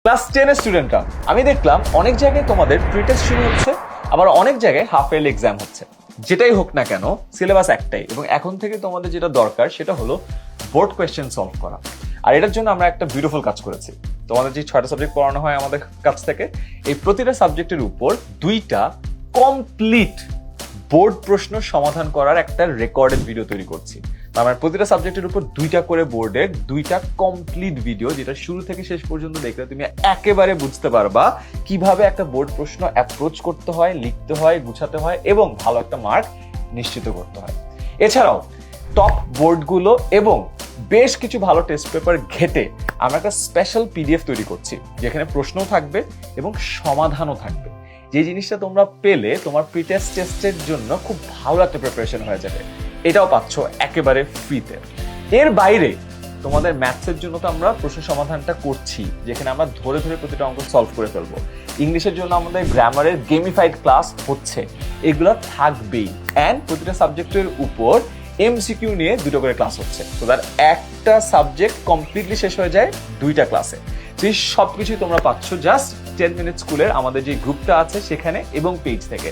Class 10 এর স্টুডেন্টরা, আমি দেখলাম অনেক জায়গায় তোমাদের প্রি টেস্ট শুরু হচ্ছে, আবার অনেক জায়গায় হাফ ইয়ারলি এক্সাম হচ্ছে। যেটাই হোক না কেন সিলেবাস একটাই, এবং এখন থেকে তোমাদের যেটা দরকার সেটা হলো বোর্ড কোয়েশ্চেন সলভ করা। আর এটার জন্য আমরা একটা বিউটিফুল কাজ করেছি। তোমাদের যে 6টা সাবজেক্ট পড়ানো হয় আমাদের কাছ থেকে, এই প্রতিটা সাবজেক্টের উপর 2টা কমপ্লিট বোর্ড প্রশ্ন সমাধান করার একটা রেকর্ডেড ভিডিও তৈরি করছি। আমার প্রতিটা সাবজেক্টের উপর 2টা করে বোর্ডের 2টা কমপ্লিট ভিডিও, যেটা শুরু থেকে শেষ পর্যন্ত দেখলে তুমি একেবারে বুঝতে পারবা কিভাবে একটা বোর্ড প্রশ্ন অ্যাপ্রোচ করতে হয়, লিখতে হয়, গুছাতে হয় এবং ভালো একটা মার্ক নিশ্চিত করতে হয়। এছাড়াও টপ বোর্ডগুলো এবং বেশ কিছু ভালো টেস্ট পেপার ঘেটে আমরা একটা স্পেশাল পিডিএফ তৈরি করছি, যেখানে প্রশ্নও থাকবে এবং সমাধানও থাকবে। যে জিনিসটা তোমরা পেলে তোমার প্রি টেস্ট টেস্টের জন্য খুব ভালো একটা প্রিপারেশন হয়ে যাবে। এটাও পাচ্ছ একেবারে ফ্রিতে। এর বাইরে তোমাদের ম্যাথসের জন্য তো আমরা প্রশ্ন সমাধানটা করছি, যেখানে আমরা ধরে ধরে প্রতিটা অঙ্ক সলভ করে ফেলবো। ইংলিশের জন্য আমাদের গ্রামারের গেমিফাইড ক্লাস হচ্ছে, এগুলো থাকবেই। অ্যান্ড প্রতিটা সাবজেক্টের উপর এমসিকিউ নিয়ে 2টো করে ক্লাস হচ্ছে, তো দ্যাট একটা সাবজেক্ট কমপ্লিটলি শেষ হয়ে যায় 2টা ক্লাসে। সেই সবকিছুই তোমরা পাচ্ছ জাস্ট 10 মিনিট স্কুলের আমাদের যে গ্রুপটা আছে সেখানে এবং পেজ থেকে।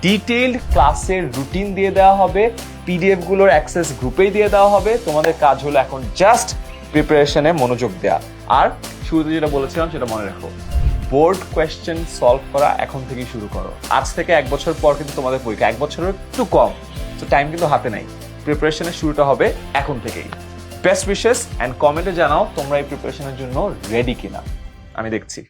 ডিটেইলড ক্লাসের রুটিন দিয়ে দেওয়া হবে, পিডিএফ গুলোর অ্যাক্সেস গ্রুপেই দিয়ে দেওয়া হবে। তোমাদের কাজ হলো এখন জাস্ট প্রিপারেশনে মনোযোগ দেওয়া। আর শুরুতে যেটা বলেছিলাম সেটা মনে রাখো, বোর্ড কোয়েশ্চেন সলভ করা এখন থেকেই শুরু করো। আজ থেকে 1 বছর পর কিন্তু তোমাদের পরীক্ষা, 1 বছরের একটু কম, তো টাইম কিন্তু হাতে নাই। প্রিপারেশনের শুরুটা হবে এখন থেকেই। বেস্ট উইশেস অ্যান্ড কমেন্টে জানাও তোমরা এই প্রিপারেশনের জন্য রেডি কিনা, আমি দেখছি।